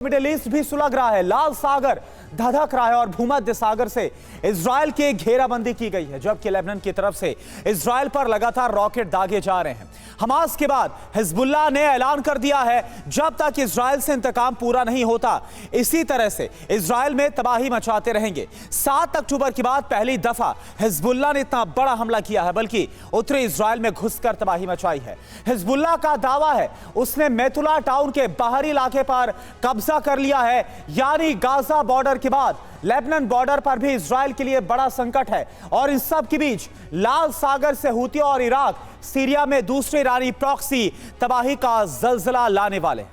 Middle east भी सुलग रहा है, लाल सागर धधक रहा है और भूमध्य सागर से इजराइल की घेराबंदी की गई है, जबकि लेबनान की तरफ से इजराइल पर लगातार रॉकेट दागे जा रहे हैं। हमास के बाद हिजबुल्लाह ने ऐलान कर दिया है जब तक इजराइल से इंतकाम पूरा नहीं होता इसी तरह से इजराइल में तबाही मचाते रहेंगे। 7 अक्टूबर के बाद पहली दफा हिजबुल्लाह ने इतना बड़ा हमला किया है, बल्कि उत्तरी इजराइल में घुसकर तबाही मचाई है। हिजबुल्लाह का दावा है उसने मेतुला टाउन के बाहरी इलाके पर कब्जा कर लिया है, यानी गाजा बॉर्डर के बाद लेबनान बॉर्डर पर भी इजराइल के लिए बड़ा संकट है। और इन सब के बीच लाल सागर से हूती और इराक सीरिया में दूसरे ईरानी प्रॉक्सी तबाही का जलजला लाने वाले हैं।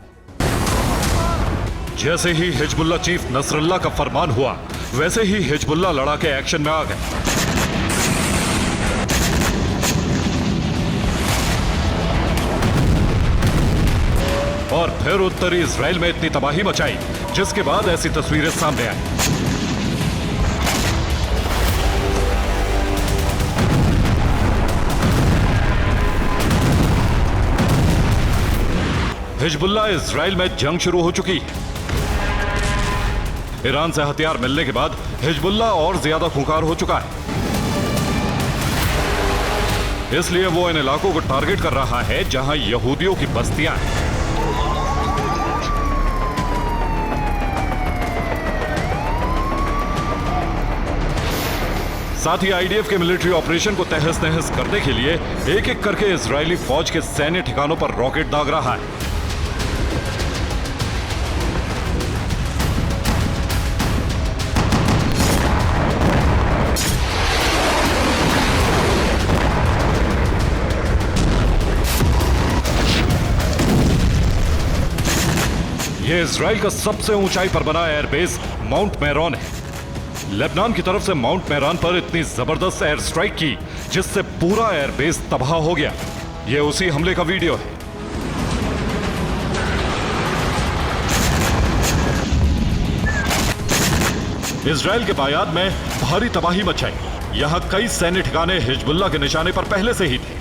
जैसे ही हिजबुल्लाह चीफ नसरुल्लाह का फरमान हुआ, वैसे ही हिजबुल्लाह लड़ाके एक्शन में आ गए। और फिर उत्तरी इजराइल में इतनी तबाही मचाई जिसके बाद ऐसी तस्वीरें सामने आई। हिजबुल्लाह इजराइल में जंग शुरू हो चुकी है। ईरान से हथियार मिलने के बाद हिजबुल्लाह और ज्यादा खूंखार हो चुका है, इसलिए वो इन इलाकों को टारगेट कर रहा है जहां यहूदियों की बस्तियां हैं। साथ ही आईडीएफ के मिलिट्री ऑपरेशन को तहस नहस करने के लिए एक एक करके इजरायली फौज के सैन्य ठिकानों पर रॉकेट दाग रहा है। यह इजराइल का सबसे ऊंचाई पर बना एयरबेस माउंट मेरॉन है। लेबनान की तरफ से माउंट मेरॉन पर इतनी जबरदस्त एयर स्ट्राइक की जिससे पूरा एयरबेस तबाह हो गया। यह उसी हमले का वीडियो है। इजराइल के बायाद में भारी तबाही मचाई। यहां कई सैन्य ठिकाने हिजबुल्लाह के निशाने पर पहले से ही थे।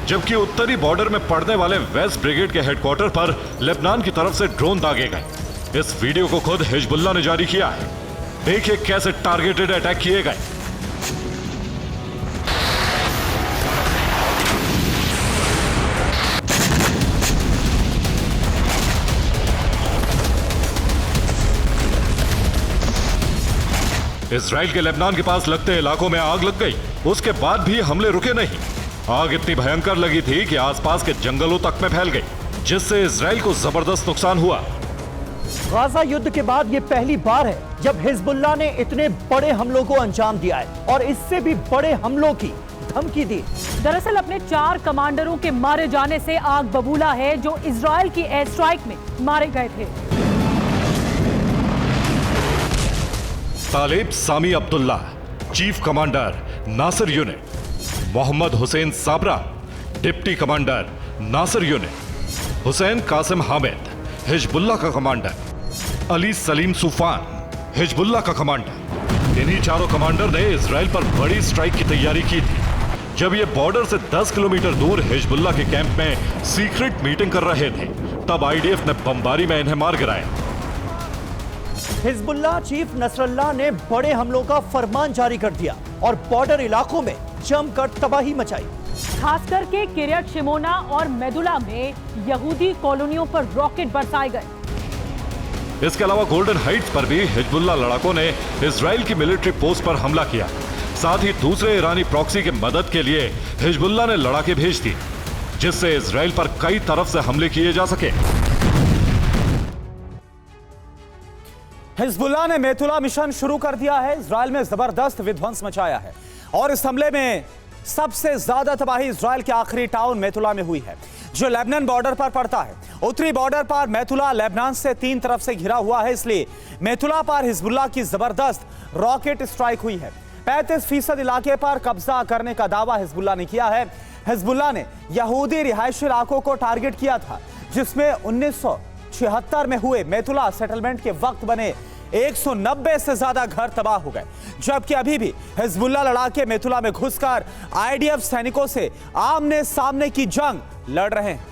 जबकि उत्तरी बॉर्डर में पड़ने वाले वेस्ट ब्रिगेड के हेडक्वार्टर पर लेबनान की तरफ से ड्रोन दागे गए। इस वीडियो को खुद हिजबुल्लाह ने जारी किया है। देखिए कैसे टारगेटेड अटैक किए गए। इजराइल के लेबनान के पास लगते इलाकों में आग लग गई। उसके बाद भी हमले रुके नहीं। आग इतनी भयंकर लगी थी कि आसपास के जंगलों तक में फैल गई, जिससे इजराइल को जबरदस्त नुकसान हुआ। गाजा युद्ध के बाद ये पहली बार है जब हिजबुल्लाह ने इतने बड़े हमलों को अंजाम दिया है और इससे भी बड़े हमलों की धमकी दी। दरअसल अपने 4 कमांडरों के मारे जाने से आग बबूला है जो इजराइल की एयर स्ट्राइक में मारे गए थे। Talib Sami Abdullah, chief commander Nasir unit. Mohammed Hussein Sabra, deputy commander Nasir unit. Hussein Qasim Hamid, Hezbollah का commander. Ali Salim Sufan, Hezbollah का कमांडर। इन्हीं चारों कमांडर ने इजराइल पर बड़ी स्ट्राइक की तैयारी की थी। जब ये बॉर्डर से 10 किलोमीटर दूर हिजबुल्लाह के कैंप में सीक्रेट मीटिंग कर रहे थे, तब आईडीएफ ने बमबारी में इन्हें मार गिराया। हिजबुल्लाह चीफ नसरुल्लाह ने बड़े हमलों का फरमान जारी कर दिया और बॉर्डर इलाकों में जमकर तबाही मचाई। खासकर के किरियत शिमोना और मेदुला में यहूदी कॉलोनियों पर रॉकेट बरसाए गए। इसके अलावा गोल्डन हाइट्स पर भी हिजबुल्लाह लड़ाकों ने इजराइल की मिलिट्री पोस्ट पर हमला किया। साथ ही दूसरे ईरानी प्रॉक्सी की मदद के लिए हिजबुल्लाह ने लड़ाके भेज दी, जिससे इजराइल पर कई तरफ से हमले किए जा सके। हिजबुल्लाह ने मेतुला मिशन शुरू कर दिया है। इजराइल में जबरदस्त विध्वंस मचाया है और इस हमले में सबसे ज्यादा तबाही इजराइल के आखिरी टाउन मेतुला में हुई है, जो लेबनान बॉर्डर पर पड़ता है। उत्तरी बॉर्डर पर मेतुला लेबनान से 3 तरफ से घिरा हुआ है, इसलिए मेतुला पर हिजबुल्लाह की जबरदस्त रॉकेट स्ट्राइक हुई है। 35% इलाके पर कब्जा करने का दावा हिजबुल्लाह ने किया है। हिजबुल्लाह ने यहूदी रिहायशी इलाकों को टारगेट किया था, जिसमें 1976 में हुए मेतुला सेटलमेंट के वक्त बने 190 से ज्यादा घर तबाह हो गए, जबकि अभी भी हिजबुल्लाह लड़ाके मेतुला में घुसकर आईडीएफ सैनिकों से आमने सामने की जंग लड़ रहे हैं।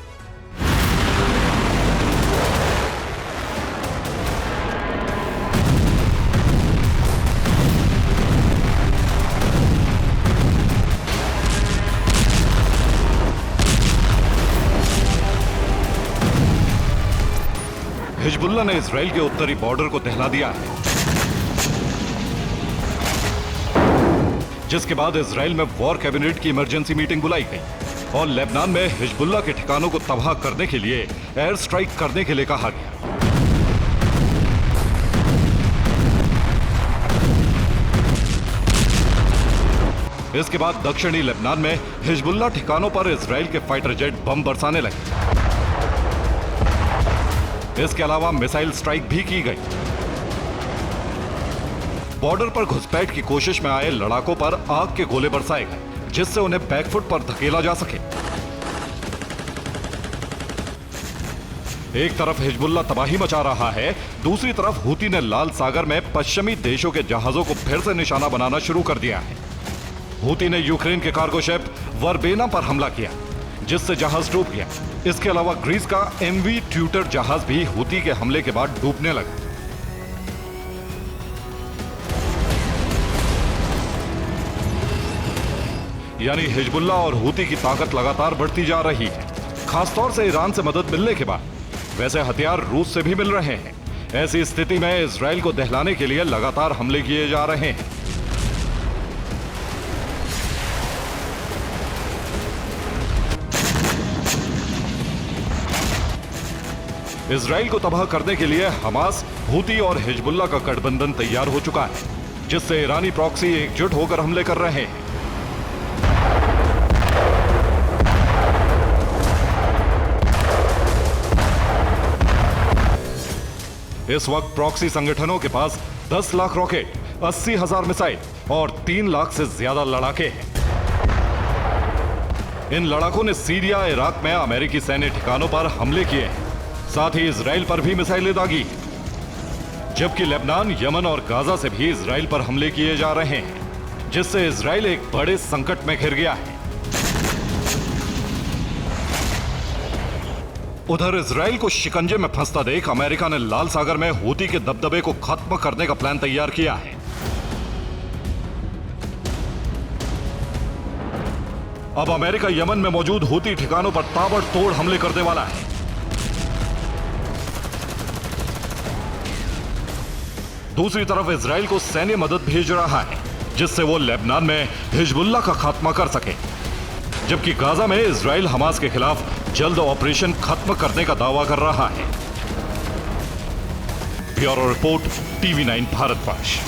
हिजबुल्लाह ने इजराइल के उत्तरी बॉर्डर को दहला दिया है, जिसके बाद इजराइल में वॉर कैबिनेट की इमरजेंसी मीटिंग बुलाई गई और लेबनान में हिजबुल्लाह के ठिकानों को तबाह करने के लिए एयर स्ट्राइक करने के लिए कहा गया। इसके बाद दक्षिणी लेबनान में हिजबुल्लाह ठिकानों पर इजराइल के फाइटर जेट बम बरसाने लगे। इसके अलावा मिसाइल स्ट्राइक भी की गई। बॉर्डर पर घुसपैठ की कोशिश में आए लड़ाकों पर आग के गोले बरसाए गए, जिससे उन्हें बैकफुट पर धकेला जा सके। एक तरफ हिजबुल्लाह तबाही मचा रहा है, दूसरी तरफ हूती ने लाल सागर में पश्चिमी देशों के जहाजों को फिर से निशाना बनाना शुरू कर दिया है। हूती ने यूक्रेन के कार्गो शिप वर्बेना पर हमला किया, जिससे जहाज डूब गया। इसके अलावा ग्रीस का एमवी ट्यूटर जहाज भी हूती के हमले के बाद डूबने लगा। यानी हिजबुल्लाह और हूती की ताकत लगातार बढ़ती जा रही है, खासतौर से ईरान से मदद मिलने के बाद। वैसे हथियार रूस से भी मिल रहे हैं। ऐसी स्थिति में इजराइल को दहलाने के लिए लगातार हमले किए जा रहे हैं। इजराइल को तबाह करने के लिए हमास, हूती और हिजबुल्लाह का गठबंधन तैयार हो चुका है, जिससे ईरानी प्रॉक्सी एकजुट होकर हमले कर रहे हैं। इस वक्त प्रॉक्सी संगठनों के पास 10 लाख रॉकेट, 80,000 मिसाइल और 3 लाख से ज्यादा लड़ाके हैं। इन लड़ाकों ने सीरिया, इराक में अमेरिकी सैन्य ठिकानों पर हमले किए हैं, साथ ही इजराइल पर भी मिसाइलें दागी, जबकि लेबनान, यमन और गाजा से भी इजराइल पर हमले किए जा रहे हैं, जिससे इजराइल एक बड़े संकट में घिर गया है। उधर इजराइल को शिकंजे में फंसता देख अमेरिका ने लाल सागर में हूती के दबदबे को खत्म करने का प्लान तैयार किया है। अब अमेरिका यमन में मौजूद हूती ठिकानों पर ताबड़तोड़ हमले करने वाला है। दूसरी तरफ इजराइल को सैन्य मदद भेज रहा है, जिससे वो लेबनान में हिजबुल्लाह का खात्मा कर सके, जबकि गाजा में इजराइल हमास के खिलाफ जल्द ऑपरेशन खत्म करने का दावा कर रहा है। Bureau report, TV9 Bharatvarsh.